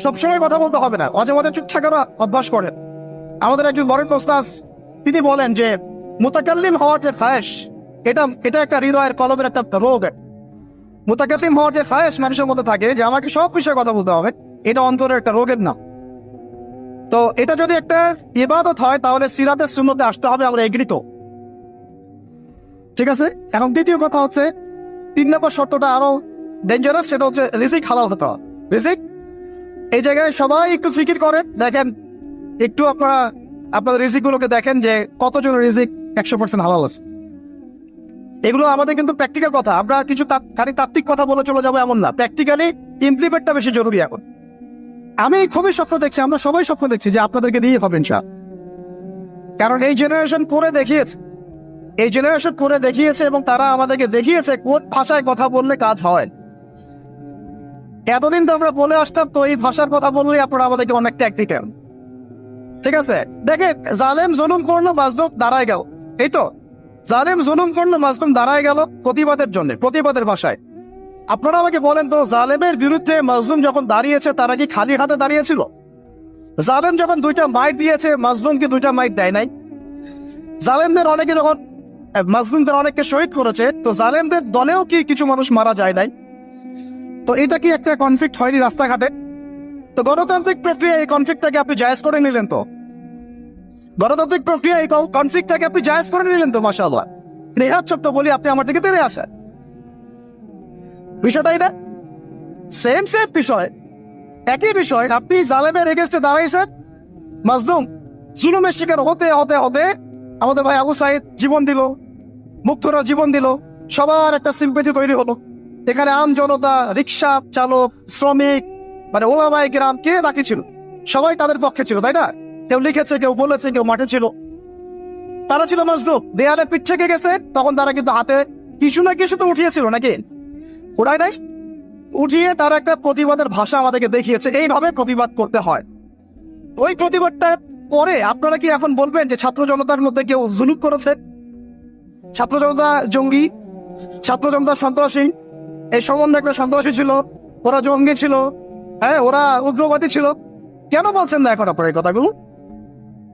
সবসময় কথা বলতে হবে না, মাঝে মাঝে চুপ থাকার অভ্যাস করেন। আমাদের একজন বরেণ্য ওস্তাদ তিনি বলেন যে মুতাকাল্লিম হওয়ার যে খায়েশ, এটা একটা হৃদয়ের কলবের একটা রোগ। মুতাকাল্লিম হওয়ার যে খায়েশ মানুষের মধ্যে থাকে যে আমাকে সব বিষয়ে কথা বলতে হবে, এটা অন্তরের একটা রোগের নাম। তো এটা যদি একটা ইবাদত হয় তাহলে সিরাতের সুন্নতে আসতে হবে, আমরা এগ্রিত। ঠিক আছে। এখন দ্বিতীয় কথা হচ্ছে, 3 নম্বর শর্তটা আরো ডেঞ্জারাস, সেটা হচ্ছে রিজিক হালাল হতে হবে। রিজিক, এই জায়গায় সবাই একটু ফিকির করেন, দেখেন একটু আপনারা আপনাদের রিজিক গুলোকে দেখেন যে কতজন রিজিক 100% হালাল আছে। এগুলো আমাদের কিন্তু প্র্যাকটিক্যাল কথা, আমরা কিছু খালি তাত্ত্বিক কথা বলে চলে যাবো এমন না, প্র্যাকটিক্যালি ইমপ্লিমেন্টটা বেশি জরুরি এখন। আমি খুবই স্বপ্ন দেখছি, আমরা সবাই স্বপ্ন দেখছি যে আপনাদেরকে দিয়ে হবে ইনশাআল্লাহ। কারণ এই জেনারেশন করে দেখিয়েছে এবং তারা আমাদেরকে দেখিয়েছে কোন ভাষায় কথা বললে কাজ হয়। এতদিন তো আমরা বলে আসতাম, তো এই ভাষার কথা বললে আপনারা আমাদেরকে অনেক ট্যাগ দিতেন। ঠিক আছে, দেখেন জালেম জুলুম করলো, মাজলুম দাঁড়ায় গেল। এই তো জালেম জুলুম করলো, মাজলুম দাঁড়ায় গেল প্রতিবাদের জন্য, প্রতিবাদের ভাষায়। আপনারা আমাকে বলেন তো, জালেমের বিরুদ্ধে মাজলুম যখন দাঁড়িয়েছে তারা কি খালি হাতে দাঁড়িয়েছিল? জালেম যখন 2টা মাইট দিয়েছে, মাজলুম কি 2টা মাইট দেয় নাই? জালেমদের অনেকে যখন মাজলুমদের অনেককে শহীদ করেছে, তো জালেমদের দলেও কি কিছু মানুষ মারা যায় নাই? তো এটা কি একটা কনফ্লিক্ট হয়নি রাস্তাঘাটে? তো গণতান্ত্রিক প্রক্রিয়া এই কনফ্লিক্টটাকে আপনি জায়েজ করে নিলেন, তো গণতান্ত্রিক প্রক্রিয়া এই কনফ্লিক্টটাকে আপনি জায়েজ করে নিলেন তো, মাশাআল্লাহ। রেহাত শব্দ বলি, আপনি আমার দিকে তেড়ে আসেন। বিষয়টাই না সেম বিষয়, একই বিষয়। আপনি জালেমের এগেইনস্টে দাঁড়াইছেন, মাজলুম জুলুমের শিকার হতে হতে হতে আমাদের ভাই আবু সাইদ জীবন দিল, মুক্তরা জীবন দিল, সবার একটা সিম্পেথি তৈরি হলো। এখানে আম জনতা, রিক্সা চালক, শ্রমিক, মানে ওলামায়ে কেরাম, কে বাকি ছিল? সবাই তাদের পক্ষে ছিল, তাই না? কেউ লিখেছে, কেউ বলেছে, কেউ মাঠে ছিল। তারা ছিল মাজলুম, দেয়ালে পিঠ থেকে গেছে, তখন তারা কিন্তু হাতে কিছু না কিছু তো উঠিয়েছিল, নাকি ওরাই নাই? উঠিয়ে তারা একটা প্রতিবাদের ভাষা আমাদেরকে দেখিয়েছে, এইভাবে প্রতিবাদ করতে হয়। ওই প্রতিবাদটা পরে আপনারা কি এখন বলবেন যে ছাত্র জনতার মধ্যে কেউ জুলুম করেছে? ছাত্র জনতা জঙ্গি, ছাত্র জনতা সন্ত্রাসী, এই সম্বন্ধে একটা সন্ত্রাসী ছিল, ওরা জঙ্গি ছিল, হ্যাঁ ওরা উগ্রবাদী ছিল। কেন বলছেন না এখন আপনারা এই কথাগুলো?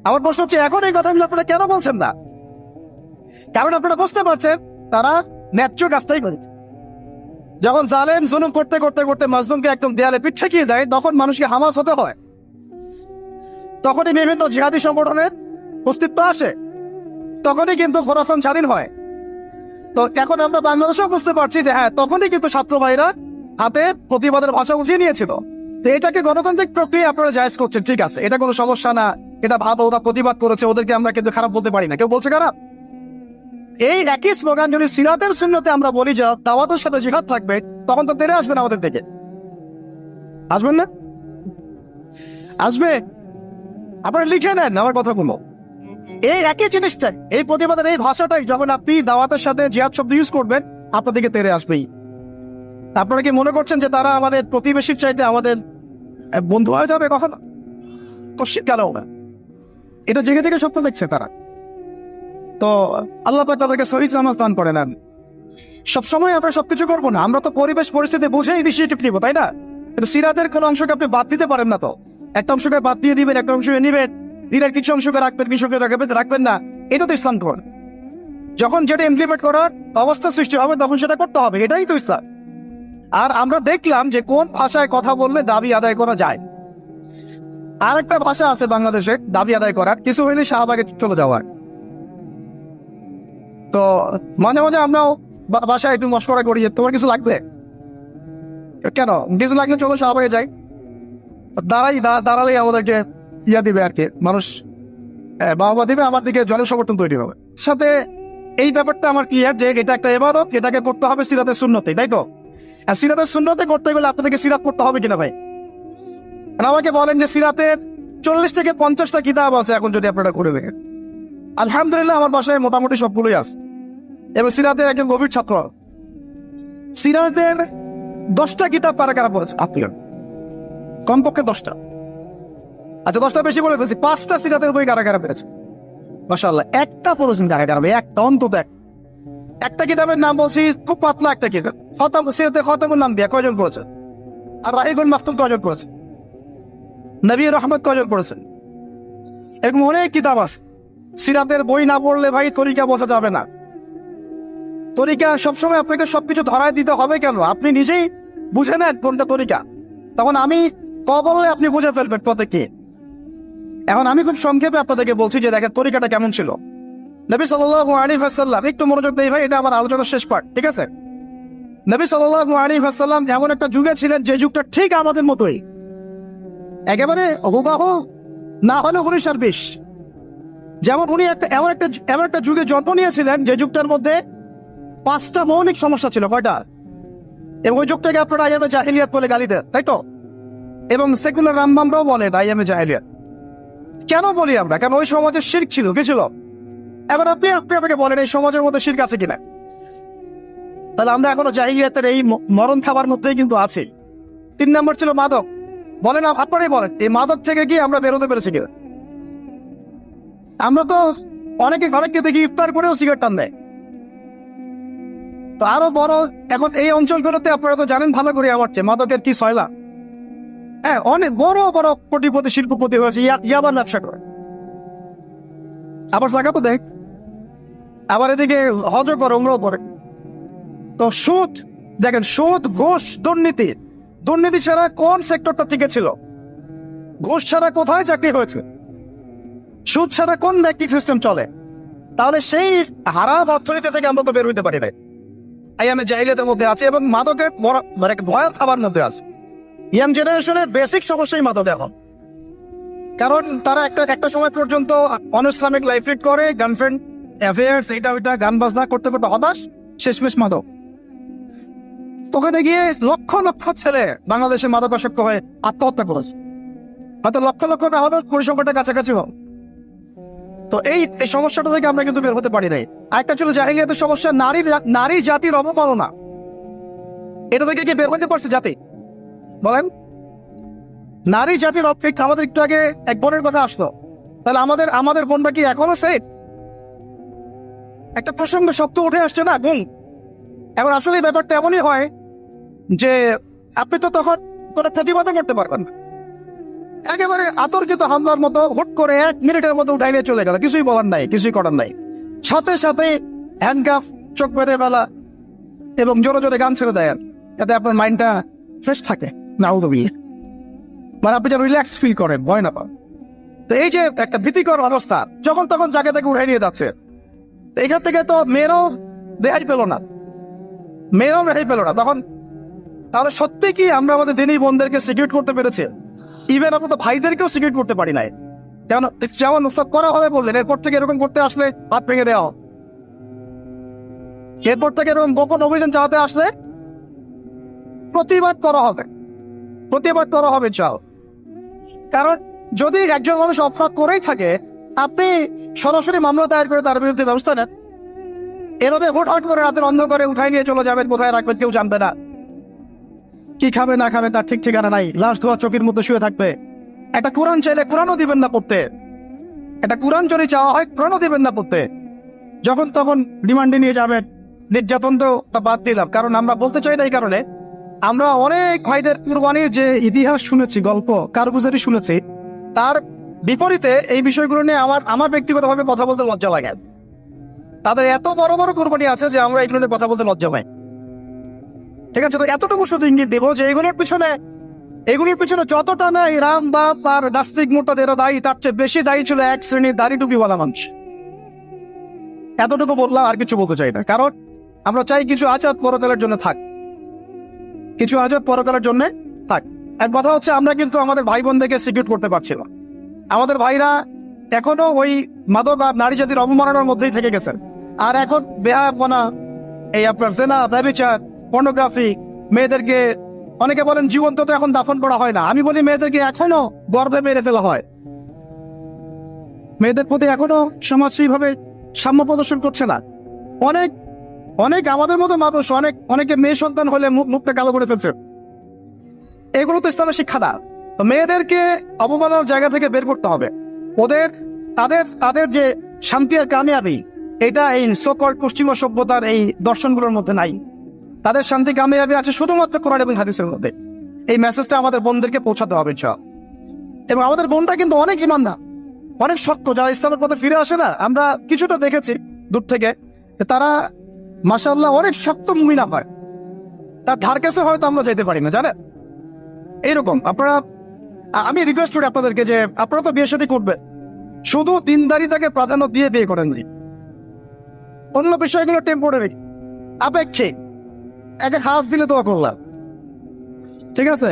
আমার প্রশ্ন হচ্ছে, এখন এই কথাগুলো আপনারা কেন বলছেন না? কারণ আপনারা বুঝতে পারছেন তারা ন্যায্য কাজটাই করেছে। যখন জালেম জুলুম করতে করতে করতে মাজলুমকে একদম দেয়ালে পিঠ ঠেকিয়ে দেয়, তখন মানুষকে হামাস হতে হয়, তখনই বিভিন্ন জিহাদি সংগঠনের অস্তিত্ব আসে, তখনই কিন্তু খোরাসান স্বাধীন হয়। তো এখন আমরা বাংলাদেশেও বুঝতে পারছি যে হ্যাঁ, তখনই কিন্তু ছাত্র ভাইরা হাতে প্রতিবাদের ভাষা উঠিয়ে নিয়েছিল। তো এটাকে গণতান্ত্রিক প্রক্রিয়া আপনারা জায়েজ করছেন, ঠিক আছে, এটা কোনো সমস্যা না, এটা ভালো, ওরা প্রতিবাদ করেছে, ওদেরকে আমরা কিন্তু খারাপ বলতে পারি না। কেউ বলছে খারাপ? এই একই স্লোগান যদি সিরাতের সুন্নতে আমরা বলি যে দাওয়াতের সাথে জিহাদ থাকবে, তখন তো তেরে আসবেন আমাদের দিকে, আসবেন না? আসবে। আপনারা লিখে নেন আমার কথাগুলো। এই একই জিনিসটাই, এই প্রতিবাদের এই ভাষাটাই যখন আপনি দাওয়াতের সাথে জিহাদ শব্দ ইউজ করবেন, আপনার দিকে তেরে আসবেই। আপনারা কি মনে করছেন যে তারা আমাদের প্রতিবেশীর চাইতে আমাদের বন্ধু হয়ে যাবে? কখনো কশিন কেন না, এটা জেগে জেগে স্বপ্ন দেখছে তারা। তো আল্লাহ পাক তাদেরকে সহিহ সামাজ দান করে নেন। সবসময় আমরা সবকিছু করবো না, আমরা তো পরিবেশ পরিস্থিতি বুঝে ইনিশিয়েটিভ নিবো, তাই না? কিন্তু সিরাতের কোন অংশকে আপনি বাদ দিতে পারেন না। তো একটা অংশকে বাদ দিয়ে দিবেন, একটা অংশকে নিবেন, দিনের কিছু অংশকে রাখবেন, কিছুকে রাখবেন না, এটা তো ইসলাম ধর্ম। যখন যেটা ইমপ্লিমেন্ট করার অবস্থা সৃষ্টি হবে তখন সেটা করতে হবে, এটাই তো ইসলাম। আর আমরা দেখলাম যে কোন ভাষায় কথা বললে দাবি আদায় করা যায়। আর একটা ভাষা আছে বাংলাদেশে দাবি আদায় করার, কিছু হইলে শাহবাগে চলে যাওয়ার। তো মাঝে মাঝে আমরাও বাসায় একটু মশকরা করি যে তোমার কিছু লাগবে, কেন কিছু লাগলে চলো শাহবাগে যাই, দাঁড়ালেই আমাদেরকে ইয়া দিবে আর কি, মানুষ বাবা দিবে, আমার দিকে জনসমর্থন তৈরি হবে। সাথে এই ব্যাপারটা আমার ক্লিয়ার যে এটা একটা ইবাদত, এটাকে করতে হবে সিরাতের সুন্নতে, তাই তো? আর সিরাতের সুন্নতে করতে গেলে আপনাদেরকে সিরাত করতে হবে কিনা ভাই? আমাকে বলেন যে সিরাতের 40 থেকে 50টা কিতাব আছে এখন, যদি আপনারা করে দেখেন। আলহামদুলিল্লাহ আমার বাসায় মোটামুটি সবগুলোই আছে, এবং সিরাতের একজন গভীর ছাত্র। সিরাতের 10টা কিতাব কারা পড়েছে? আপনি কমপক্ষে 10টা। আচ্ছা 10টা বেশি বলে ফেলছি, 5টা সিরাতের বই কারা পেয়েছে? মাশাআল্লাহ। একটা পড়েছেন কারা একটা, অন্তত একটা কিতাবের নাম বলছি, খুব পাতলা একটা কিতাব, সিরাতে খতামুল আম্বিয়া, কয়জন পড়েছে? আর রাহিকুল মাকতুম কয়জন পড়েছে? নবী রহমত কয়জন পড়েছেন? এরকম অনেক কিতাব আছে। সিরাতের বই না পড়লে ভাই তরিকা বোঝা যাবে না। তরিকা সবসময় আপনাকে সবকিছু ধরায় দিতে হবে কেন? আপনি নিজেই বুঝে নেন কোনটা তরিকা, তখন আমি বললে আপনি বুঝে ফেলবেন প্রত্যেকে। এখন আমি খুব সংক্ষেপে আপনাদেরকে বলছি যে দেখেন তরিকাটা কেমন ছিল। নবী সাল্লাল্লাহু আলাইহি ওয়াসাল্লাম, একটু মনোযোগ দেই ভাই, এটা আমার আলোচনার শেষ পার্ট, ঠিক আছে? নবী সাল্লাল্লাহু আলাইহি ওয়াসাল্লাম এমন একটা যুগে ছিলেন যে যুগটা ঠিক আমাদের মতোই, একেবারে হুবাহু না হলে 1920। যেমন উনি এমন একটা যুগে জন্ম নিয়েছিলেন যে যুগটার মধ্যে 5টা মৌলিক সমস্যা ছিল। কয়টা? এবং ওই যুগটাকে আপনারা আইয়ামে জাহিলিয়াত বলে গালি দেন, তাই তো? এবং সেকুলার রামবামরাও বলেন আইয়ামে জাহিলিয়াত। কেন বলি আমরা? কারণ ওই সমাজে শিরক ছিল। কি ছিল? এবার আপনি আমাকে বলেন এই সমাজের মধ্যে শিরক আছে কিনা? তাহলে আমরা এখনো জাহিলিয়াতের এই মরণ খাবার মধ্যেই কিন্তু আছি। 3 নম্বর ছিল মাদক। বলেন, আপনারাই বলেন, এই মাদক থেকে কি আমরা বেরোতে পেরেছি কিনা? আমরা তো অনেককে দেখি ইফতার করেও সিগারেট টান দেয়। তো আরো বড়, এখন এই অঞ্চলগুলোতে আপনারা তো জানেন ভালো করে আমার চেয়ে মাদকের কি সয়লা। হ্যাঁ, অনেক বড় বড় কোটিপতি শিল্পপতি হয়েছে ইয়াবার ব্যবসা করে। আবার জায়গা তো দেখ, আবার এদিকে হজ করে, উমরাও করে। তো সুদ দেখেন, সুদ, ঘুষ, দুর্নীতি ছাড়া কোন সেক্টরটা টিকে ছিল? ঘুষ ছাড়া কোথায় চাকরি হয়েছে? সুদ ছাড়া কোন ব্যাংকিং সিস্টেম চলে? তাহলে সেই হারাম অর্থনীতি থেকে আমরা তো বের হইতে পারি নাই। আইয়ামে জাহিলিয়াতের মধ্যে আছে এবং মাদকের মানে ভয়াল খাবার মধ্যে আছে। ইয়াং জেনারেশনের বেসিক সমস্যাই মাদক এখন। কারণ তারা একটা সময় পর্যন্ত অনইসলামিক লাইফ লিড করে, গার্লফ্রেন্ড অ্যাফেয়ার্স, এইটা ওইটা, গান বাজনা করতে করতে হতাশ, শেষমেশ মাদক। ওখানে গিয়ে লক্ষ লক্ষ ছেলে বাংলাদেশে মাদকাসক্ত হয়ে আত্মহত্যা করেছে। হয়তো লক্ষ লক্ষ না হবে, পরিসংখ্যানটা কাছাকাছি হোক। তো এই সমস্যাটা থেকে আমরা কিন্তু বের হতে পারি নাই। আরেকটা ছিল জাহিলিয়াতের সমস্যা, নারী জাতির অবমাননা। এটা থেকে কি বের হতে পারছে জাতি? বলেন, নারী জাতির অপেক্ষা। আমাদের একটু আগে এক বোনের কথা আসলো, তাহলে আমাদের বোনটা কি এখনো সেফ? একটা প্রসঙ্গ শব্দ উঠে আসছে না, গুণ। এবার আসলে ব্যাপারটা এমনই হয় যে আপনি তো তখন কোনো প্রতিবাদও করতে পারবেন না। একেবারে আতর্কিত হামলার মতো হুট করে 1 মিনিটের মতো উঠাই নিয়ে চলে গেল, কিছুই বলার নাই, কিছুই করার নাই। সাথে সাথে হ্যান্ডকাফ, চোখ বেঁধে ফেলা এবং জোরে জোরে গান ছেড়ে দেয়, যাতে আপনার মাইন্ডটা ফ্রেশ থাকে, মানে আপনি যেন রিল্যাক্স ফিল করেন, ভয় না পান। তো এই যে একটা ভীতিকর অবস্থা, যখন তখন জায়গা থেকে উঠাই নিয়ে যাচ্ছে, এখান থেকে তো মেয়েরাও রেহাই পেল না। তখন তাহলে সত্যি কি আমরা আমাদের দিনী বোনদেরকে সিকিউর করতে পেরেছি? ইভেন আমরা তো ভাইদেরকেও সিকিউর করতে পারি নাই। যেমন উস্তাদ করা হবে বললেন, এরপর থেকে এরকম করতে আসলে হাত ভেঙে দেওয়া, এরপর থেকে এরকম গোপন অভিযান চালাতে আসলে প্রতিবাদ করা হবে চাও। কারণ যদি একজন মানুষ অপরাধ করেই থাকে, আপনি সরাসরি মামলা দায়ের করে তার বিরুদ্ধে ব্যবস্থা নেন। এভাবে হুটহাট করে রাতের অন্ধকারে উঠাই নিয়ে চলে যাবেন, কোথায় রাখবেন কেউ জানবে না, কি খাবে না খাবে তার ঠিক ঠিকানা নাই, লাশ ধোয়া চোখের মধ্যে শুয়ে থাকবে। একটা কোরআন চাইলে কোরআনও দিবেন না পড়তে, একটা কোরআন যদি চাওয়া হয় কোরআনও দিবেন না পড়তে। যখন তখন রিমান্ডে নিয়ে যাবেন। নির্যাতন তো বাদ দিলাম, কারণ আমরা বলতে চাই না, এই কারণে আমরা অনেক ভাইদের কুরবানির যে ইতিহাস শুনেছি, গল্প কারগুজারি শুনেছি, তার বিপরীতে এই বিষয়গুলো নিয়ে আমার ব্যক্তিগতভাবে কথা বলতে লজ্জা লাগে। তাদের এত বড় বড় কুরবানি আছে যে আমরা এগুলো নিয়ে কথা বলতে লজ্জা পাই। ঠিক আছে, তো এতটুকু শুধু ইঙ্গিত দেবো যে এগুলোর পিছনে যতটা না রাম বাপ আর নাস্তিক মোর্তাদেরও দায়ী, তার চেয়ে বেশি দায়ী ছিল এক শ্রেণীর দাড়ি টুপিওয়ালা মানুষ। এতটুকু বললাম, আর কিছু বলতে চাই না। কারণ আমরা চাই কিছু আজাদ পরকালের জন্য থাক। এক কথা হচ্ছে, আমরা কিন্তু আমাদের ভাই বোনদেরকে সিকিউর করতে পারছি না। আমাদের ভাইরা এখনো ওই মাদক আর নারী জাতির অবমাননার মধ্যেই থেকে গেছেন। আর এখন বেহায়াপনা, এই আপনার জেনা, ব্যভিচার, পর্নোগ্রাফি, মেয়েদেরকে অনেকে বলেন জীবন্ত তো এখন দাফন করা হয় না। আমি বলি মেয়েদেরকে এখনো গর্ভে মেরে ফেলা হয়। মেয়েদের প্রতি এখনো সমাজ সেইভাবে সাম্য প্রদর্শন করছে না। অনেক আমাদের মতো মানুষ, অনেকে মেয়ে সন্তান হলে মুখটা কালো করে ফেলছে। এগুলো তো ইসলামের শিক্ষা না। তো মেয়েদেরকে অবমাননার জায়গা থেকে বের করতে হবে। তাদের যে শান্তি আর কামিয়াবি, এটা এই সকল পশ্চিমা সভ্যতার এই দর্শনগুলোর মধ্যে নাই। তাদের শান্তি কামিয়াবি আছে শুধুমাত্র কোরআন এবং হাদিসের মধ্যে। এই মেসেজটা আমাদের বোনদেরকে পৌঁছাতে হবে। এবং আমাদের বোনটা কিন্তু অনেক ইমানদার, অনেক শক্ত, যারা ইসলামের পথে ফিরে আসে না, আমরা কিছুটা দেখেছি দূর থেকে, তারা মাশাআল্লাহ অনেক শক্ত মুমিনা হয়, তার ধার কাছে হয়তো আমরা যেতে পারি না, জানেন। এইরকম আপনারা, আমি রিকোয়েস্ট করি আপনাদেরকে যে আপনারা তো বিয়ে শাদী করবেন, শুধু দিনদারিতাকে প্রাধান্য দিয়ে বিয়ে করেন নি, অন্য বিষয়গুলো টেম্পোরারি, আপেক্ষিক, একে খাস দিলে তো করলাম, ঠিক আছে।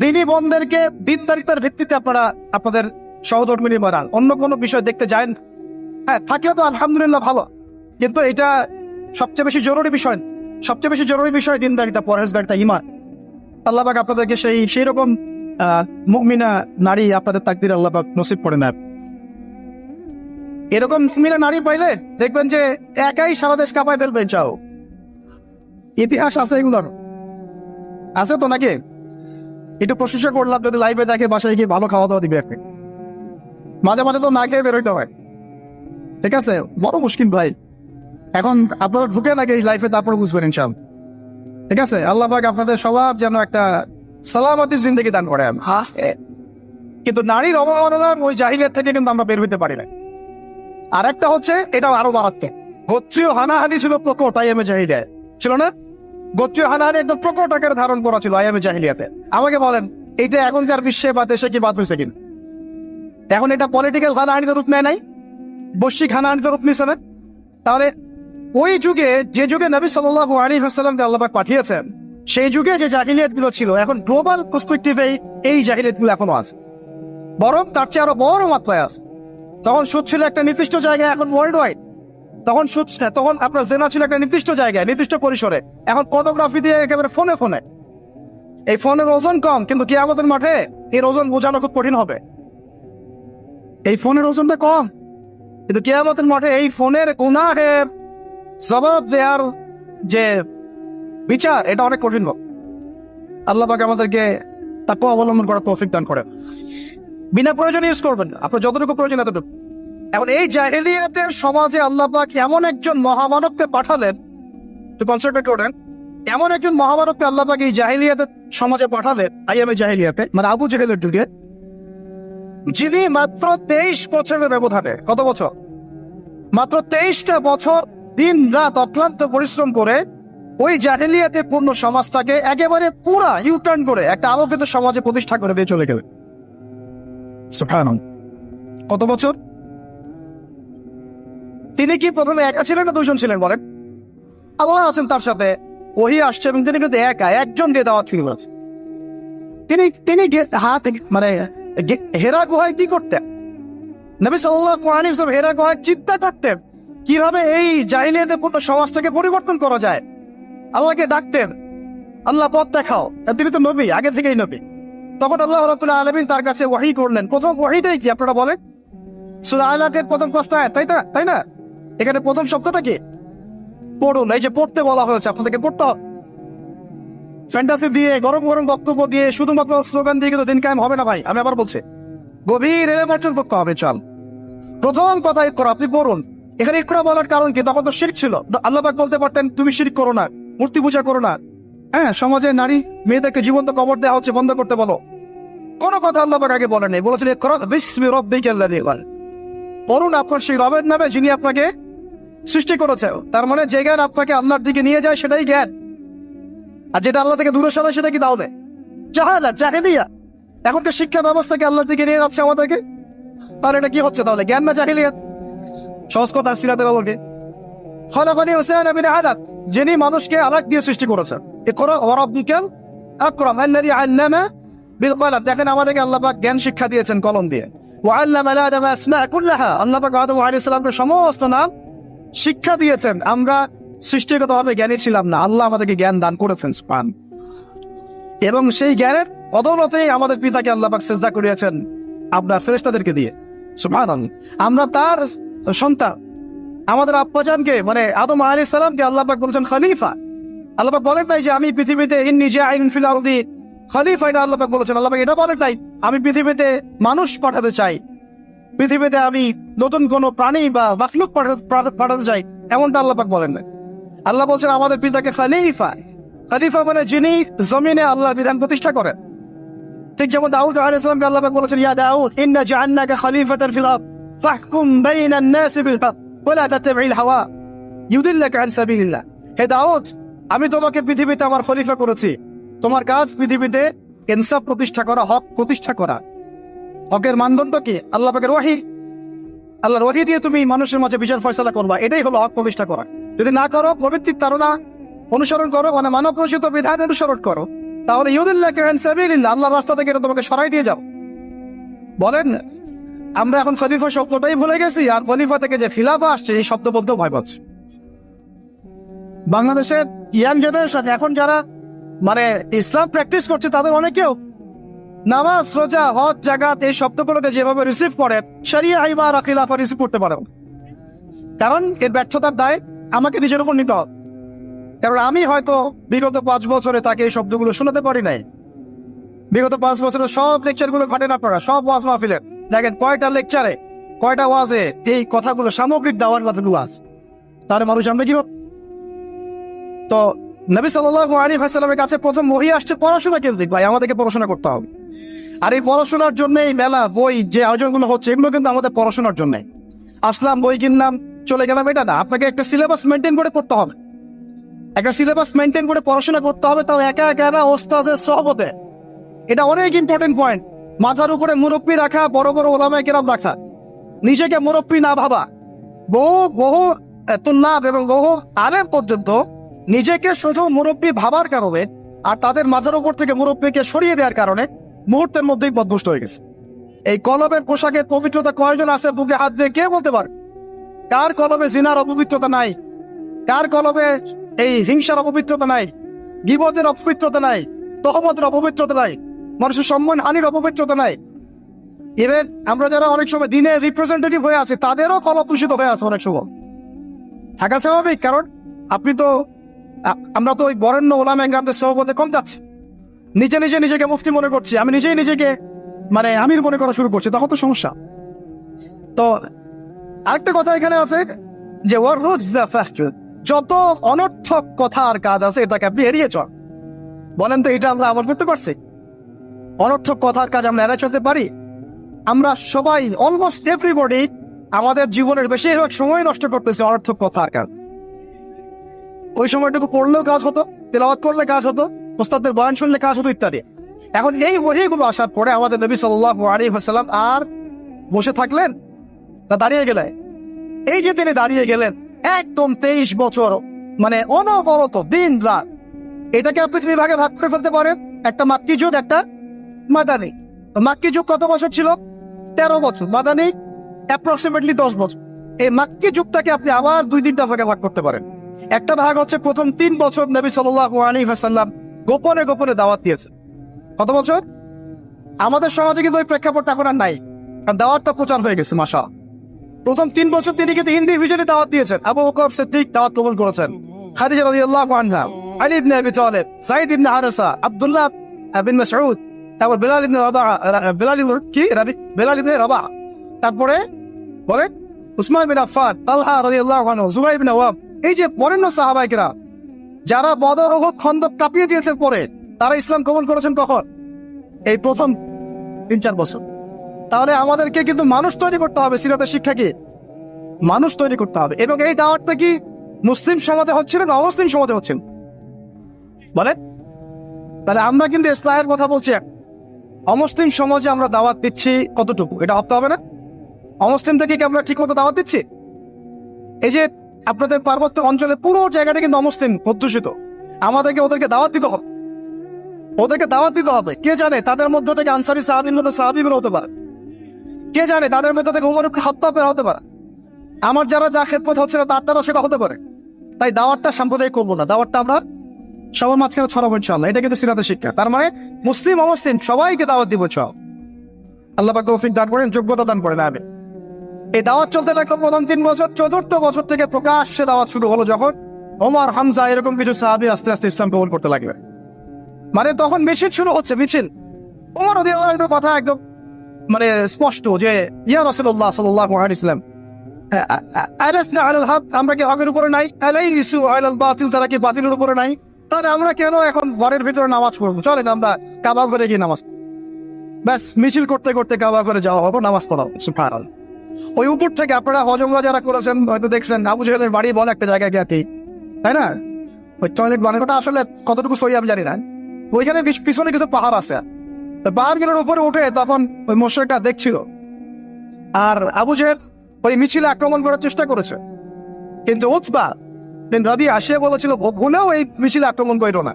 দিনী বোনদেরকে দিনদারিতার ভিত্তিতে আপনারা আপনাদের সহধর্মিনী বানান, অন্য কোনো বিষয় দেখতে যায় না। হ্যাঁ, থাকলে তো আলহামদুলিল্লাহ ভালো, কিন্তু এটা সবচেয়ে বেশি জরুরি বিষয়। সবচেয়ে বেশি জরুরি বিষয় দিনদারিতা, পরহেজগারিতা, ঈমান। আল্লাহ পাক আপনাদেরকে সেই রকম মুমিনা নারী আপনাদের তাকদির আল্লাহ পাক নসিব করে নেয়। এরকম মুমিনা নারী পাইলে দেখবেন যে একাই সারা দেশ কাঁপায় ফেলবেন। চাও ইতিহাস আছে এগুলোর, আছে তো নাকি? একটু প্রশংসা করলাম, যদি লাইভে দেখে বাসায় গিয়ে ভালো খাওয়া দাওয়া দিবে। মাঝে মাঝে তো না খেয়ে বেরোইতে হয়, ঠিক আছে। বড় মুশকিল ভাই, এখন আপনারা ঢুকে নাকি এই লাইফে, তারপর বুঝবেন ইনশাআল্লাহ, ঠিক আছে। আল্লাহ পাক আপনাদের সবার যেন একটা সালামতির জিন্দেগি দান করে। কিন্তু নারীর অবমাননার ওই জাহিলিয়াত থেকে কিন্তু আমরা বের হইতে পারি না। আর একটা হচ্ছে, এটাও আরো মারাত্মক, গোত্রীয় হানাহানি ছিল প্রকট আইয়ামে জাহিলিয়াত, ছিল না? গোত্রীয় হানাহানি একদম প্রকট আকারে ধারণ করা ছিল আইয়ামে জাহিলিয়াতে। আমাকে বলেন, এইটা এখনকার বিশ্বে বা দেশে কি বাদ হয়েছে কিনা? এখন এটা পলিটিক্যাল হানাহানিতে রূপ নেয় নাই, বৈশ্বিক হানাহানিতে রূপ নিছে না? তাহলে ওই যুগে, যে যুগে নবী সাল্লাল্লাহু আলাইহি ওয়াসাল্লামকে আল্লাহ পাক পাঠিয়েছেন, সেই যুগে যে জাহিলিয়াত গুলো ছিল, এখন গ্লোবাল পার্সপেক্টিভে এই জাহিলিয়াত গুলো এখনো আছে, বরং তার চেয়ে আরো বড় মাত্রায় আছে। তখন সুদ ছিল একটা নির্দিষ্ট জায়গায়, এখন ওয়ার্ল্ড ওয়াইড। তখন আপনার জেনা ছিল একটা নির্দিষ্ট জায়গায়, নির্দিষ্ট পরিসরে, এখন পর্নোগ্রাফি দিয়ে একেবারে ফোনে ফোনে। এই ফোনের ওজন কম, কিন্তু কিয়ামতের মাঠে এর ওজন বোঝানো খুব কঠিন হবে। এই ফোনের ওজনটা কম, কিন্তু কিয়ামতের মাঠে এই ফোনের গুনাহের জবাব দেওয়ার যে বিচার, এটা অনেক কঠিন হবে। আল্লাহ পাক আমাদেরকে তাকওয়া অবলম্বন করার তৌফিক দান করে। বিনা প্রয়োজনে ইউজ করবেন না, আপনার যতটুকু প্রয়োজন এতটুকু। এখন এই জাহেলিয়াতের সমাজে আল্লাহ পাক এমন একজন মহামানবকে পাঠালেন, তো কনসেন্ট্রেট করেন, এমন একজন মহামানবকে আল্লাহ পাক এই জাহেলিয়াতের সমাজে পাঠালেন, আইয়ামে জাহেলিয়াতে, মানে আবু জেহেলের যুগে, যিনি মাত্র 23 বছরের ব্যবধানে, কত বছর? মাত্র 23টা বছর দিন রাত অক্লান্ত পরিশ্রম করে ওই জাহেলিয়াতে পূর্ণ সমাজটাকে একেবারে পুরা ইউটার্ন করে একটা আলোকিত সমাজে প্রতিষ্ঠা করে দিয়ে চলে গেলেন। সুবহানাল্লাহ, কত বছর? তিনি কি প্রথমে একা ছিলেন না দুইজন ছিলেন বলেন? আল্লাহ আছেন তার সাথে, ওহী আসছে, এবং তিনি কিন্তু একা, একজন দিয়ে দাওয়াত শুরু করেছেন। তিনি মানে হেরা গুহায় কি করতেন? নবী সাল্লাল্লাহু আলাইহি ওয়াসাল্লাম হেরা গুহায় চিন্তা করতেন কিভাবে এই জাহিলিয়াতে পূর্ণ সমাজটাকে পরিবর্তন করা যায়। আল্লাহকে ডাকতেন, আল্লাহ পথ দেখাও। তিনি তো নবী, আগে থেকেই নবী। তখন আল্লাহ রাব্বুল আলামিন তার কাছে ওহী করলেন। প্রথম ওহীটাই কি আপনারা বলেন? সূরা আলাকের প্রথম 5টা আয়াত, তাই না? এখানে প্রথম শব্দটা কি? পড়ুন। এই যে পড়তে বলা হয়েছে, আপনাদেরকে পড়তে হবে। ফ্যান্টাসি দিয়ে, গরম গরম বক্তব্য দিয়ে, শুধুমাত্র স্লোগান দিয়ে কিন্তু দিন কায়েম হবে না ভাই। আমি আবার বলছি, গভীর এলেমেন্টাল পড়তে হবে। চল, প্রথম কথা ইকরা, আপনি পড়ুন। এখানে ইকরা বলার কারণ কি? তখন তো শিরক ছিল। আল্লাহ পাক বলতে পারতেন তুমি শিরক করো না, মূর্তি পূজা করো না। হ্যাঁ, সমাজে নারী মেয়েদেরকে জীবন্ত কবর দেওয়া হচ্ছে, বন্ধ করতে বলো। কোনো কথা আল্লাহ পাক আগে বলেন নাই, বলেছেন ইকরা বিসমি রাব্বিকাল্লাযী খালাক, পড়ুন আপনার সেই রবের নামে যিনি আপনাকে সৃষ্টি করেছে। তার মানে যে জ্ঞান আপনাকে আল্লাহর দিকে নিয়ে যায় সেটাই জ্ঞান, আর যেটা আল্লাহ থেকে দূরে সরায় সেটা কি তাহলে জাহালাত, জাহেলিয়া। এখনকার শিক্ষা ব্যবস্থাকে আল্লাহর দিকে নিয়ে যাচ্ছে আমাদেরকে, তাহলে এটা কি হচ্ছে? তাহলে জ্ঞান না জাহেলিয়াত? সহজ কথা, সিরাতের আলোকে খলাকানি হুসাইন বিন আলাক, যিনি মানুষকে আলাক দিয়ে সৃষ্টি করেছেন। ইকরা ওয়া রাব্বিকাল আকরাম আল্লাযী আল্লামা বিল কলম। দেখেন আমাদেরকে আল্লাহ পাক জ্ঞান শিক্ষা দিয়েছেন কলম দিয়ে। ওয়া আল্লামা আদম আসমা কুল্লাহা, আল্লাহ পাক আদম আলাইহিস সালামকে সমস্ত নাম শিক্ষা দিয়েছেন। আমরা সৃষ্টিগতভাবে জ্ঞানী ছিলাম না, আল্লাহ আমাদেরকে জ্ঞান দান করেছেন। সুবহান। এবং সেই জ্ঞানের বদৌলতেই আমাদের পিতাকে আল্লাহ পাক সিজদা করিয়েছেন আপনার ফেরেশতাদেরকে দিয়ে। সুবহানাল্লাহ, আমরা তার সন্তান। আমাদের আব্বাজানকে, মানে আদম আলাইহিস সালামকে আল্লাহ পাক বলেছেন খলিফা। আল্লাহ পাক বলেন নাই যে আমি পৃথিবীতে ইন্নী জাইলুন ফিল আরদি খলিফা, এটা আল্লাহ পাক বলেছেন। আল্লাহ পাক এটা বলেন নাই আমি পৃথিবীতে মানুষ পাঠাতে চাই, পৃথিবীতে আমি নতুন কোন প্রাণী বা মাখলুক পাঠাতে চাই, এমনটা আল্লাহ পাক বলেন না। আল্লাহ বলছেন আমাদের পিতাকে খলিফা। খলিফা মানে যিনি জমিনে আল্লাহর বিধান প্রতিষ্ঠা করেন। ঠিক যেমন দাউদ আলাইহিস সালামকে আল্লাহ পাক বলেছেন, ইয়া দাউদ ইন্না জাআলনাকা খলিফাতান ফিল আরদ ফাহকুম বাইনান নাসি বিল হক ওয়া লা তাত্তাবি'ল হাওয়া ইউদিল্লাকা আন সাবিলিল্লাহ। হে দাউদ, আমি তোমাকে পৃথিবীতে আমার খলিফা করেছি, তোমার কাজ পৃথিবীতে ইনসাফ প্রতিষ্ঠা করা, হক প্রতিষ্ঠা করা। হকের মানদণ্ড কি? আল্লাহ পাকের ওহী, আল্লাহর ওহী দিয়ে তুমি মানুষের মাঝে বিচার ফয়সালা করবা, এটাই হলো হক প্রতিষ্ঠা করা। যদি না করো, প্রবৃত্তির তাড়না অনুসরণ করো, মানে মানব রচিত বিধান অনুসরণ করো, তাহলে ইউদিল্লাকা আন সাবিলিল্লাহ, আল্লাহর রাস্তা থেকে এটা তোমাকে সরাই দিয়ে যাও। বলেন, আমরা এখন খলিফা শব্দটাই ভুলে গেছি, আর খলিফা থেকে যে খিলাফা আসছে এই শব্দ বলতেও ভয় পাচ্ছি। বাংলাদেশের ইয়াং জেনারেশন এখন যারা মানে ইসলাম প্র্যাকটিস করছে, তাদের অনেকেও নামাজ, রোজা, হজ, জাকাত এই শব্দগুলোকে যেভাবে রিসিভ করেন, শরিয়া, ইমান, খিলাফা রিসিভ করতে পারেন। কারণ এর ব্যর্থতার দায় আমাকে নিজের উপর নিতে হবে। কারণ আমি হয়তো বিগত 5 বছরে তাকে এই শব্দগুলো শোনাতে পারি নাই। বিগত 5 বছরের সব লেকচারগুলো ঘটে না পড়া, সব ওয়াজ মাহফিলের দেখেন কয়টা লেকচারে, কয়টা ওয়াজে এই কথাগুলো সামগ্রিক দাওয়ার কথাগুলো আছে। তাহলে মানুষ জানবে কিভাবে? তো নবী সাল্লাল্লাহু আলাইহি ওয়াসাল্লামের কাছে প্রথম ওহী আসছে পড়াশোনা কেন্দ্রিক। ভাই, আমাদেরকে পড়াশোনা করতে হবে। আর এই পড়াশোনার জন্য এই মেলা, বই, যে আয়োজনগুলো হচ্ছে, এগুলো কিন্তু আমাদের পড়াশোনার জন্য। আসলাম, বই কিনলাম, চলে গেলাম, এটা না। আপনাকে একটা সিলেবাস মেনটেন করে পড়তে হবে, একটা সিলেবাস মেনটেন করে পড়াশোনা করতে হবে, তাও একা একা না, ওস্তাদের সহবতে। এটা অনেক ইম্পর্টেন্ট পয়েন্ট। মাথার উপরে মুরব্বী রাখা, বড় বড় ওলামায়ে কেরাম রাখা, নিজেকে মুরব্বী না ভাবা। বহু তুল্লাব এবং বহু আলেম পর্যন্ত নিজেকে শুধু মুরব্বী ভাবার কারণে আর তাদের মাথার উপর থেকে মুরব্বীকে সরিয়ে দেওয়ার কারণে মুহূর্তের মধ্যেই পথভ্রষ্ট হয়ে গেছে। এই কলমের পোশাকের পবিত্রতা কয়জন আছে বুকে হাত দিয়ে কে বলতে পারে? কার কলমে জিনার অপবিত্রতা নাই? কার কলমে এই হিংসার অপবিত্রতা নাই? গীবতের অপবিত্রতা নাই? তহমতের অপবিত্রতা নাই? মানুষের সম্মান হানির অপবিত্রতা নাই? ইভেন আমরা যারা অনেক সময় দিনের রিপ্রেজেন্টেটিভ হয়ে আছে, তাদেরও কলম দূষিত হয়ে আছে অনেক সময়। থাকা স্বাভাবিক, কারণ আমরা তো ওই বরেণ্য ওলামা ইকরামদের সহবতে কম যাচ্ছি। নিজেকে মুফতি মনে করছি, আমি নিজেকে মানে আমির মনে করা শুরু করছি, তখন তো সমস্যা। তো আরেকটা কথা এখানে আছে যে যত অনর্থক কথা আর কাজ আছে, এটাকে আপনি এড়িয়ে চল। বলেন তো, এটা আমরা আমল করতে পারছি? অনর্থক কথার কাজ আমরা এড়িয়ে চলতে পারি? আমরা সবাই, অলমোস্ট এভরিবডি, আমাদের জীবনের বেশিরভাগ সময় নষ্ট করতেছে অনর্থক কথার কাজ। ওই সময়টুকু পড়লেও কাজ হতো, তেলাওয়াত করলে কাজ হতো, ওস্তাদের বয়ান শুনলে কাজ হতো, ইত্যাদি। এখন এই ওহীগুলো আসার পরে আমাদের নবী সাল্লাল্লাহু আলাইহি ওয়াসাল্লাম আর বসে থাকলেন না দাঁড়িয়ে গেলেন? এই যে তিনি দাঁড়িয়ে গেলেন, একদম 23 বছর মানে অনবরত দিন রাত, এটাকে আপনি 2 ভাগে ভাগ করে ফেলতে পারেন, একটা মাক্কি যুগ, একটা মাদানী। মাক্কি যুগ কত বছর ছিল? 13 বছর। মাদানী অ্যাপ্রক্সিমেটলি 10 বছর। এই মাক্কি যুগটাকে আপনি আবার 2-3টা ভাগে ভাগ করতে পারেন। একটা ভাগ হচ্ছে প্রথম 3 বছর নবী সাল্লাল্লাহু আলাইহি ওয়াসাল্লাম গোপনে গোপনে দাওয়াত দিয়েছে। কত বছর? আমাদের সমাজে কিন্তু ওই প্রেক্ষাপটটা এখন আর নাই, কারণ দাওয়াতটা প্রচার হয়ে গেছে। মাশাআল্লাহ, প্রথম 3 বছর তিনি কিন্তু ইন্ডিভিজুয়ালি দাওয়াত দিয়েছেন। আবু বকর সিদ্দিক দাওয়াত কবুল করেছেন, খাদিজা রাদিয়াল্লাহু আনহা, আলী ইবনে আবি তালিব, সাঈদ ইবনে হারেসা, আব্দুল্লাহ বিন মাসউদ, তারপর বেলাল ইবনে রাবাহ, তারপরে বলেন উসমান বিন আফফান, তালহা রাদিয়াল্লাহু আনহু, জুবাইর বিন আওয়াম। এই যে বরেণ্য সাহাবায়ে কেরাম যারা বদর, উহুদ, খন্দক কাঁপিয়ে দিয়েছেন পরে, তারা ইসলাম কবুল করেছেন কখন? এই প্রথম 3-4 বছর। তাহলে আমাদেরকে কিন্তু মানুষ তৈরি করতে হবে। সিরাতের শিক্ষা কি? মানুষ তৈরি করতে হবে। এবং এই দাওয়াতটা কি মুসলিম সমাজে হচ্ছিল না অমুসলিম সমাজে হচ্ছিল? বলেন, তাহলে আমরা কিন্তু ইসলামের কথা বলছি, অমুসলিম সমাজে আমরা দাওয়াত দিচ্ছি কতটুকু, এটা ভাবতে হবে না? অমুসলিম থেকে কি আমরা ঠিক মতো দাওয়াত দিচ্ছি? এই যে আপনাদের পার্বত্য অঞ্চলে পুরো জায়গাটা কিন্তু অমুসলিম অধ্যুষিত, আমাদেরকে ওদেরকে দাওয়াত দিতে হবে, ওদেরকে দাওয়াত দিতে হবে। কে জানে তাদের মধ্যে থেকে আনসারী সাহাবী বের হতে পারে, কে জানে তাদের মধ্যে থেকে উমর ইবনে খাত্তাব বের হতে পারে, আমার যারা যা খেদমত হচ্ছে না তার দ্বারা সেটা হতে পারে। তাই দাওয়াতটা সাম্প্রদায়িক করবো না, দাওয়াতটা আমরা সবার মাঝখানে ছড়াবো ইনশাআল্লাহ। এটা কিন্তু সিরাতের শিক্ষা। তার মানে মুসলিম অমুসলিম সবাইকে দাওয়াত দিব। আল্লাহ পাক তৌফিক দান করেন, যোগ্যতা দান করেন। আমিন। এই দাওয়াত চলতে লাগলো প্রথম 3 বছর। 4র্থ বছর থেকে প্রকাশ্যে দাওয়াত শুরু হলো, যখন ওমর, হামজা এরকম কিছু সাহাবী আস্তে আস্তে ইসলাম কবুল করতে লাগলেন। মানে তখন মিছিল শুরু হচ্ছে, মিছিল। ওমর রাদিয়াল্লাহু আনহুর কথা একদম মানে স্পষ্ট যে ইয়া রাসূলুল্লাহ সাল্লাল্লাহু আলাইহি ওয়াসাল্লাম, আলাসনা আলাল হক, আমরা কি হকের উপরে নাই? আলাইসু আলাল বাতিল, তারা কি বাতিলের উপরে নাই? তাহলে আমরা কেন এখন ঘরের ভিতরে নামাজ পড়বো? চলেন আমরা কাবা ঘরে গিয়ে নামাজ। ব্যাস মিছিল করতে করতে কাবা করে যাওয়া হবে, নামাজ পড়া হবে। সুবহানাল্লাহ। ওই উপর থেকে আপনারা হজমরা যারা করেছেন হয়তো দেখছেন আবু জাহেলের বাড়ি বলে একটা জায়গায় গিয়ে, তাই না? ওই টয়লেট বানানোটা আসলে কতটুকু সহি আমি জানি না। ওইখানে পিছনে কিছু পাহাড় আছে, পাহাড়গুলোর উপরে উঠে তখন ওই মোশরিকটা দেখছিল, আর আবু জাহেল ওই মিছিলে আক্রমণ করার চেষ্টা করেছে, কিন্তু উতবা বিন রাবিয়া আসিয়া বলেছিল ভুলেও এই মিছিলে আক্রমণ করো না,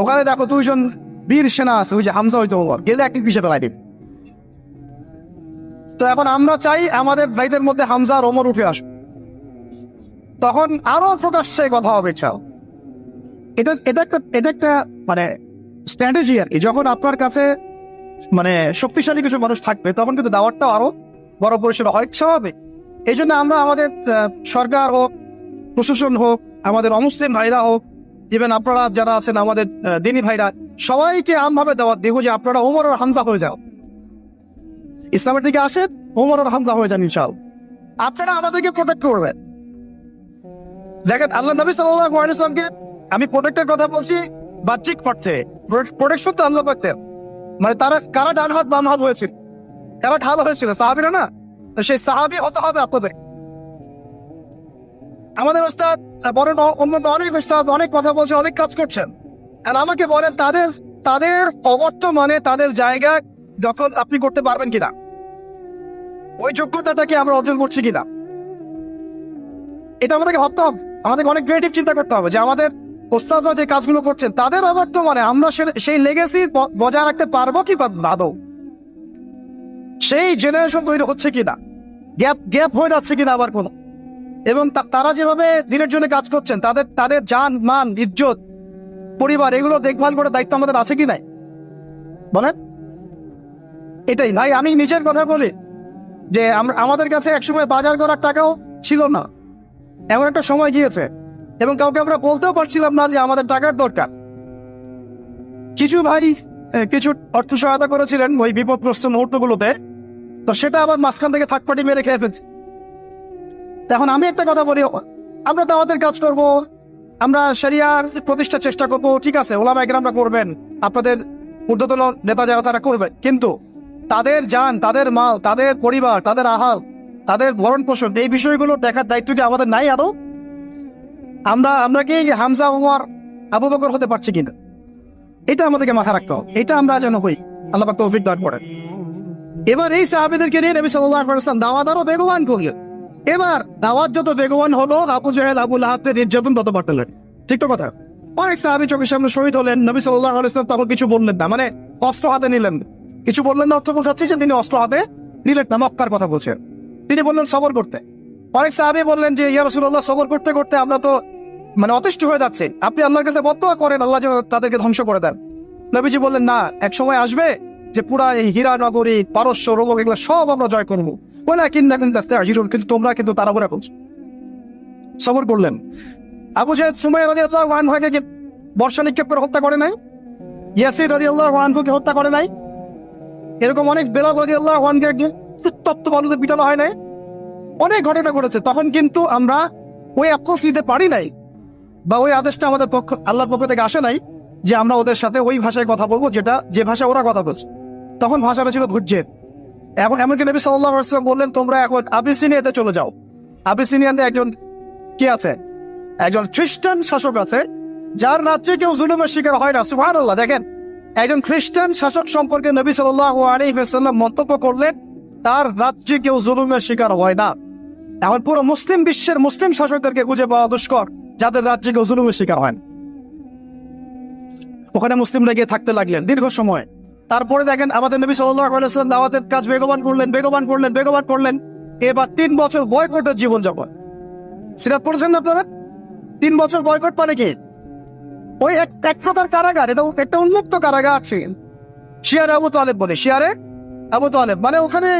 ওখানে দেখো দুইজন বীর সেনা আছে, ওই যে হামজা হইতো ওমর, গেলে একটি পিছিয়ে ফেলাই দিন। তো এখন আমরা চাই আমাদের ভাইদের মধ্যে হামজা আর ওমর উঠে আসবে, তখন আরো প্রকাশ্যে কথা হবে। চাও এটা একটা মানে স্ট্র্যাটেজি আর কি। যখন আপনার কাছে মানে শক্তিশালী কিছু মানুষ থাকবে তখন কিন্তু দাওয়াতটাও আরো বড় পরিসরে হয়, স্বাভাবিক। এই জন্য আমরা আমাদের সরকার হোক, প্রশাসন হোক, আমাদের অমুসলিম ভাইরা হোক, ইভেন আপনারা যারা আছেন আমাদের দিনী ভাইরা, সবাইকে আমভাবে দাওয়াত দিব যে আপনারা ওমর আর হামজা হয়ে যাও, ইসলামের দিকে আসেন, ওমর আর হামজা হয়ে যান ইনশাআল্লাহ, আপনারা আমাদেরকে প্রোটেক্ট করবেন। দেখেন আল্লাহ নবী সাল্লাল্লাহু আলাইহি ওয়াসাল্লামকে, আমি প্রোটেক্টের কথা বলছি বাহ্যিক অর্থে, প্রোটেকশন তো আল্লাহ পাকের, মানে তারা কারা ডান হাত বাম হাত হয়েছিল, কারা ঢাল হয়েছিল, সাহাবীরা না? সেই সাহাবী হতে হবে আপনাদের। আমাদের ওস্তাদ বড় অন্য অনেক ওস্তাদ অনেক কথা বলছেন, অনেক কাজ করছেন, আর আমাকে বলেন তাদের অবর্তমানে তাদের জায়গা দখল আপনি করতে পারবেন কিনা, ওই যোগ্যতাটাকে আমরা অর্জন করছি কিনা, এটা আমাদেরকে ভাবতে হবে। আমাদেরকে অনেক ক্রিয়েটিভ চিন্তা করতে হবে যে আমাদের ওস্তাদরা যে কাজগুলো করছেন তাদের অবর্তমানে আমরা সেই লেগেসি বজায় রাখতে পারবো কি আদৌ, সেই জেনারেশন তৈরি হচ্ছে কিনা, গ্যাপ হয়ে যাচ্ছে কিনা আবার কোনো, এবং তারা যেভাবে দিনের জন্য কাজ করছেন তাদের জান মান ইজ্জত পরিবার এগুলো দেখভাল করার দায়িত্ব আমাদের আছে কি নাই বলেন? এটাই ভাই, আমি নিজের কথা বলি যে আমাদের কাছে একসময় বাজার করার টাকাও ছিল না, এমন একটা সময় গিয়েছে, এবং কাউকে আমরা বলতেও পারছিলাম না যে আমাদের টাকার দরকার। কিছু ভাই কিছু অর্থ সহায়তা করেছিলেন ওই বিপদগ্রস্ত মুহূর্তগুলোতে, তো সেটা আবার মাঝখান থেকে থার্ড পার্টি মেরে খেয়ে ফেলছে। এখন আমি একটা কথা বলি, আমরা দাওয়াতের কাজ করব, আমরা শরিয়ার প্রতিষ্ঠার চেষ্টা করব, ঠিক আছে, ওলামা একরামরা করবেন, আপনাদের ঊর্ধ্বতন নেতা যারা তারা করবেন, কিন্তু তাদের জান, তাদের মাল, তাদের পরিবার, তাদের আহাল, তাদের ভরণ পোষণ, এই বিষয়গুলো দেখার দায়িত্ব কি আমাদের নাই আদৌ? আমরা কি হামজা ওমর আবু বকর হতে পারছি কিনা, এটা আমাদেরকে মাথা রাখতে হবে, এটা আমরা যেন হই, আল্লাহ পাক তৌফিক দান করেন। এবার এই সাহাবীদেরকে নিয়ে নবী সাল্লাল্লাহু আলাইহি ওয়াসাল্লাম দাওয়াত আরো বেগবান করলেন। এবার দাওয়াত যত বেগবান হলো, আবু জাহেল আবু লাহাবের নির্যাতন তত বাড়তে লাগলো, ঠিক তো কথা? অনেক সাহাবী চোখের সামনে শহীদ হলেন, নবী সাল্লাল্লাহু আলাইহি ওয়াসাল্লাম তখন কিছু বললেন না, মানে অস্ত্র হাতে নিলেন, কিছু বললেন না, অর্থ বোঝাচ্ছে যে তিনি অস্ত্র হাতে নিলেন না, মক্কার কথা বলছেন। তিনি বললেন সবর করতে। অনেক সাহাবী বললেন যে ইয়া রাসূলুল্লাহ, সবর করতে করতে আমরা তো মানে অতিষ্ঠ হয়ে যাচ্ছে, আপনি আল্লাহর কাছে বদদোয়া করেন আল্লাহ যেন তাদেরকে ধ্বংস করে দেন। নবীজি বললেন না, এক সময় আসবে যে পুরা এই হীরা নগরী, পারস্য, রোম এগুলো সব আমরা জয় করবো, কিন্তু তোমরা কিন্তু তাড়াহুড়া করছো। সবর করলেন। আবু জাহেল সুমাইয়া রাদিয়াল্লাহু আনহাকে বর্ষা নিক্ষেপ করে হত্যা করে নাই, ইয়াসির রাদিয়াল্লাহু আনহুকে হত্যা করে নাই, এরকম অনেক বেলাল রাদিয়াল্লাহু আনহুকে তপ্ত বালুতে পিটানো হয় নাই, অনেক ঘটনা ঘটেছে। তখন কিন্তু আমরা ওই আক্রোশ নিতে পারি নাই, বা ওই আদেশটা আমাদের আল্লাহর পক্ষ থেকে আসে নাই যে আমরা ওদের সাথে ওই ভাষায় কথা বলবো যে ভাষায় ওরা কথা বলছে। তখন ভাষাটা ছিল ধৈর্যের। এখন এমনকি নবী সাল্লাল্লাহু আলাইহি ওয়াসাল্লাম বললেন তোমরা এখন আবিসিনিয়াতে চলে যাও। আবিসিনিয়াতে একজন কি আছে, একজন খ্রিস্টান শাসক আছে, যার রাজ্যে কেউ জুলুমের শিকার হয় না। সুবহানাল্লাহ, দেখেন একজন খ্রিস্টান শাসক সম্পর্কে নবী সাল্লাল্লাহু আলাইহি ওয়াসাল্লাম মন্তব্য করলেন তার রাজ্যে কেউ জুলুমের শিকার হয় না। এখন পুরো মুসলিম বিশ্বের মুসলিম শাসকদেরকে খুঁজে পাওয়া দুষ্কর যাদের রাজ্যে কেউ জুলুমের শিকার হয় না। ওখানে মুসলিমরা গিয়ে থাকতে লাগলেন দীর্ঘ সময়। তারপরে দেখেন আমাদের নবী সাল্লাল্লাহু আলাইহি ওয়াসাল্লাম দাওয়াতের কাজ বেগবান করলেন। এবার 3 বছর বয়কটের জীবনযাপন। সিরাত পড়েছেন না আপনারা? 3 বছর বয়কট মানে কি? ওই এক প্রকার কারাগার, এটা একটা উন্মুক্ত কারাগার ছিল। শিয়ারে আবু তালেব বলে, শিয়ারে আবু তালেব মানে ওখানে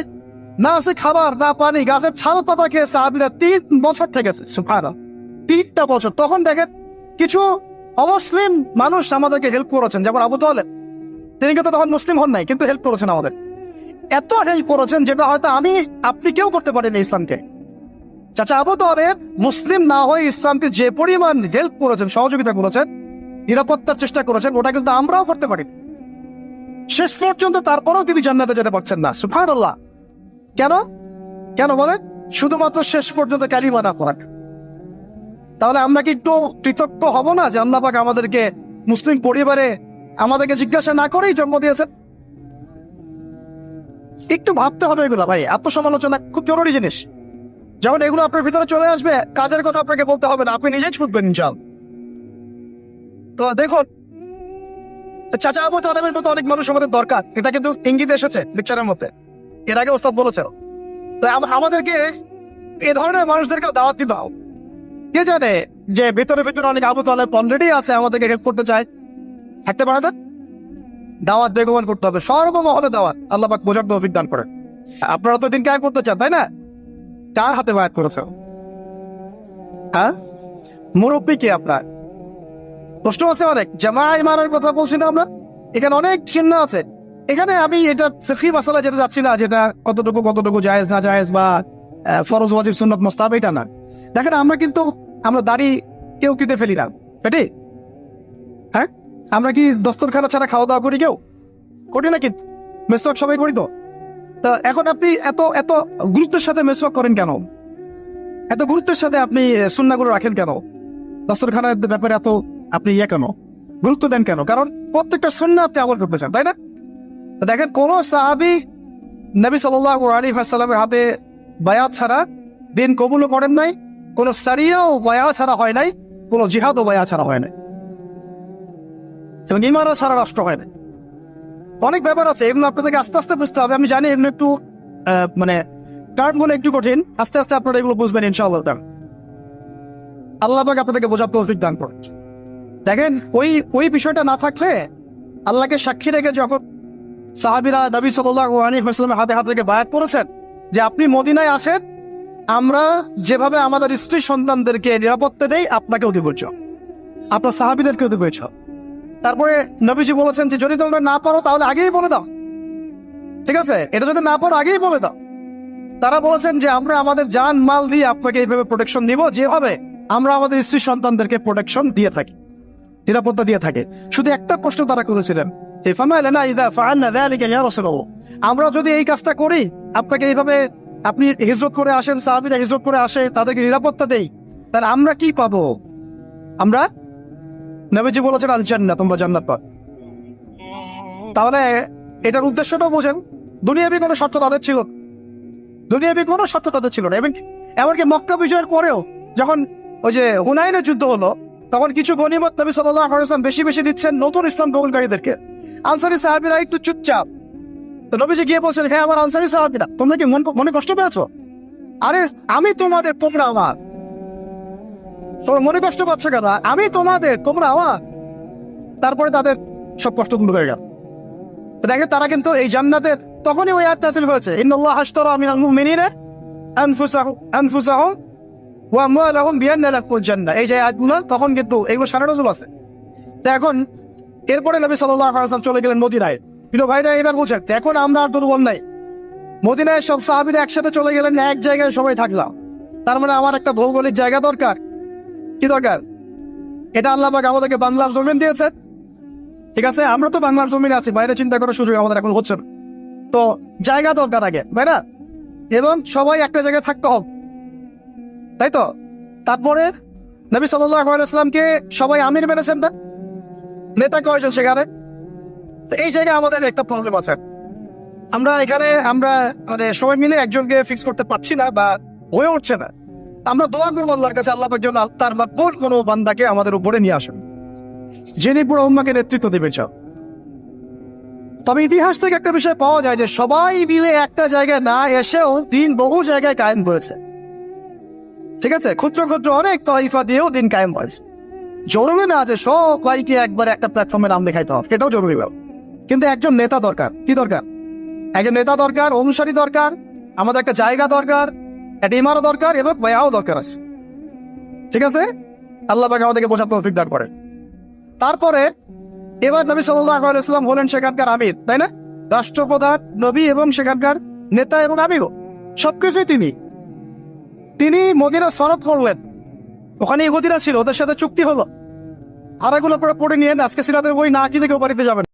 না আছে খাবার না পানি, গাছের ছাল পাতা খেয়ে সাহাবীরা 3 বছর থেকেছে। সুবহানাল্লাহ, 3টা বছর। তখন দেখেন কিছু অমুসলিম মানুষ আমাদেরকে হেল্প করেছেন, যেমন আবু তালেব, তিনি কিন্তু তখন মুসলিম হন নাই, কিন্তু হেল্প করেছেন আমাদের। এত হেল্প করেছেন যেটা হয়তো আপনি কেউ করতে পারেন ইসলামকে। চাচা আবু তালেব মুসলিম না হয়ে ইসলামকে যে পরিমাণ হেল্প করেছেন, সহযোগিতা করেছেন, নিরাপত্তার চেষ্টা করেছেন, ওটা কিন্তু আমরাও করতে পারি। শেষ পর্যন্ত তারপরেও তিনি জান্নাতে যেতে পারছেন না। সুবহানাল্লাহ। কেন? কেন বলেন? শুধুমাত্র শেষ পর্যন্ত কালিমা না পড়া। তাহলে আমরা কি একটু কৃতজ্ঞ হব না যে আল্লাহ পাক আমাদেরকে মুসলিম পরিবারে আমাদেরকে জিজ্ঞাসা না করেই জন্ম দিয়েছেন? একটু ভাবতে হবে এগুলো ভাই। আত্মসমালোচনা খুব জরুরি জিনিস। যখন এগুলো আপনার ভিতরে চলে আসবে, কাজের কথা আপনাকে বলতে হবে না, আপনি নিজেই ছুটবেন ইনশাআল্লাহ। তো দেখুন, চাচা আবু তালেবের মতো অনেক মানুষ আমাদের দরকার, এটা কিন্তু ইঙ্গিত এসেছে লেকচারের মধ্যে, এর আগে ওস্তাদ বলেছেন। তো আমাদেরকে এ ধরনের মানুষদেরকে দাওয়াত দিতে হবে। কে জানে যে ভিতরে ভিতরে অনেক আবু তালেব অলরেডি আছে, আমাদেরকে হেল্প করতে চায়, থাকতে পারে না। দাওয়াত বেগমান করতে হবে, সর্বমহলে দাওয়াত। আল্লাহ পাক বোঝার তৌফিক দান করেন। আপনারা তো দিন কায়েম করতে চান, তাই না? কার হাতে বায়াত করেছে? হ্যাঁ, মুরব্বী কে আপনার? প্রশ্ন আছে অনেক। জামাই মারার কথা বলছি না আমরা? এখানে অনেক চিহ্ন আছে। এখানে আমি এটা ফিকহি মাসালা যেতে যাচ্ছি না, যেটা কতটুকু জায়েজ না জায়েজ বা ফরজ ওয়াজিব সুন্নাত মুস্তাহাব, এটা না। দেখেন, আমরা দাড়ি কেউ কেটে ফেলি না, পেটে। হ্যাঁ, আমরা কি দস্তরখানা ছাড়া খাওয়া দাওয়া করি? কেউ করি না, কিন্তু মেসওয়াক সবাই করি। তো এখন আপনি এত এত গুরুত্বের সাথে মেসওয়াক করেন কেন? এত গুরুত্বের সাথে আপনি সুন্নাহগুলো রাখেন কেন? দস্তরখানার ব্যাপারে এত আপনি কেন গুরুত্ব দেন কেন? কারণ প্রত্যেকটা সুন্নাহ আপনি আমল করতে চান, তাই না? তো দেখেন, কোন সাহাবী নবী সাল্লাল্লাহু আলাইহি ওয়াসাল্লামের হাতে বায়াত ছাড়া দিন কবুলও করেন নাই, কোন সারিয়াও বায়াত ছাড়া হয় নাই, কোন জিহাদও বায়াত ছাড়া হয় নাই, এবং ইমানও ছাড়া রাষ্ট্র হয় নাই। অনেক ব্যাপার আছে, এগুলো আপনাদেরকে আস্তে আস্তে বুঝতে হবে। আমি জানি এগুলো একটু মানে টার্মগুলো একটু কঠিন, আস্তে আস্তে আপনারা এগুলো বুঝবেন ইনশাআল্লাহ। আল্লাহ পাক আপনাদেরকে বোঝার তৌফিক দান করেন। দেখেন, ওই বিষয়টা না থাকলে, আল্লাহকে সাক্ষী রেখে যখন সাহাবীরা নবী সাল্লাল্লাহু আলাইহি ওয়াসাল্লামের হাতে হাত রেখে বায়াত করেছেন যে আপনি মদিনায় আসেন, আমরা যেভাবে আমাদের স্ত্রী সন্তানদেরকে নিরাপত্তা দেই, আপনাকেও দিব, আপনার সাহাবীদেরকেও দিব। তারপরে নবীজি বলেছেন যে যদি তোমরা না পারো তাহলে আগেই বলে দাও, ঠিক আছে? এটা যদি না পারো আগেই বলে দাও। তারা বলেছেন যে আমরা আমাদের জান মাল দিয়ে আপনাকে এইভাবে প্রোটেকশন দিব, যেভাবে আমরা আমাদের স্ত্রী সন্তানদেরকে প্রোটেকশন দিয়ে থাকি, নিরাপত্তা দিয়ে থাকে। শুধু একটা প্রশ্ন তারা করেছিলেন যে আমরা যদি এই কাজটা করি, আপনাকে এইভাবে আপনি হিজরত করে আসেন, সাহাবীরা হিজরত করে আসে, তাদেরকে নিরাপত্তা দেই, তাহলে আমরা কি পাবো? আমরা, নবীজি বলেছেন আল জান্নাহ, তোমরা জান্নাত পাবে। তাহলে এটার উদ্দেশ্যটাও বোঝেন। দুনিয়াবি কোনো শর্ত তাদের ছিল না। এমনকি মক্কা বিজয়ের পরেও যখন ওই যে হুনাইনের যুদ্ধ হলো, তখন কিছু গনিমত নবী সাল্লাল্লাহু আলাইহি ওয়াসাল্লাম বেশি বেশি দিচ্ছেন নতুন ইসলাম গ্রহণকারীদেরকে। আনসারী সাহাবীরা একটু চুপচাপ। তো নবীজি গিয়ে বলছেন, হ্যাঁ আমার আনসারী সাহাবীরা, তোমরা কি মনে কষ্ট পেয়েছো? আরে আমি তোমাদের, তোমরা আমার। তোমরা মনে কষ্ট পাচ্ছ কেন? আমি তোমাদের, তোমরা আমার। তারপরে তাদের সব কষ্ট দূর হয়ে গেল। দেখেন, তারা কিন্তু এই জান্নাতের তখনই ওই আয়াত নাযিল হয়েছে, ইন্নাল্লাহা আশতারা মিনাল মুমিনিনা আনফুসাহুম ওয়া আমওয়ালাহুম বিআন্না লাহুমুল জান্নাহ। এই যে আয়াতগুলো, তখন কিন্তু এগুলো সারা নজুল আছে। তো এখন এরপরে নবী সাল্লাল্লাহু আলাইহি ওয়াসাল্লাম চলে গেলেন মদিনায়। প্রিয় ভাইরা, এবার বুঝেন, এখন আমরা আর দুর্বল নাই। মদিনায় সব সাহাবীরা একসাথে চলে গেলেন, এক জায়গায় সবাই থাকলাম। তার মানে আমার একটা ভৌগোলিক জায়গা দরকার। কি দরকার? এটা আল্লাহ পাক আমাদেরকে বাংলার জমিন দিয়েছেন, ঠিক আছে? আমরা তো বাংলার জমিনে আছি, বাইরে চিন্তা করার সুযোগ আমাদের এখন হচ্ছে না। তো জায়গা দরকার আগে, তাই না? এবং সবাই একটা জায়গায় থাকতে হবে, তাই তো? তারপরে নবী সাল্লাল্লাহু আলাইহি ওয়াসাল্লামকে সবাই আমির মেনেছেন না? নেতা কয়জন সেখানে? তো এই জায়গায় আমাদের একটা প্রবলেম আছে। আমরা মানে সবাই মিলে একজনকে ফিক্স করতে পারছি না, বা হয়ে উঠছে না। আমরা দোয়া করবো আল্লাহর কাছে, আল্লাহ পাক যেন তার মাকবুল কোনো বান্দাকে আমাদের উপরে নিয়ে আসেন, যিনি পুরো উম্মাহকে নেতৃত্ব দেবেন। তবে ইতিহাস থেকে একটা বিষয় পাওয়া যায় যে সবাই মিলে একটা জায়গায় না এসেও দিন বহু জায়গায় কায়েম হয়েছে, ঠিক আছে? ক্ষুদ্র ক্ষুদ্র অনেক তয়ফা দিয়েও দিন কায়েম হয়েছে। জরুরি না যে সবাইকে একবার একটা প্ল্যাটফর্মে নাম দেখাইতে হবে, এটাও জরুরি ব্যাপার। কিন্তু একজন নেতা দরকার। কি দরকার? একজন নেতা দরকার, অনুসারী দরকার, আমাদের একটা জায়গা দরকার, একটা ইমারত দরকার, এবং বায়াও দরকার আছে, ঠিক আছে? আল্লাহ পাক আমাদেরকে বোঝার তৌফিক দান করেন। তারপরে এবার নবী সাল্লাল্লাহু আলাইহি ওয়াসাল্লাম হলেন সেখানকার আমির, তাই না? রাষ্ট্রপ্রধান, নবী এবং সেখানকার নেতা এবং আমিরও, সবকিছুই তিনি মদিনা সনদ করলেন। ওখানে ইহুদিরা ছিল, ওদের সাথে চুক্তি হলো। আর এগুলো পড়ে নিয়ে আজকে সিরাতের বই না কিনে কেউ বাড়িতে যাবেন।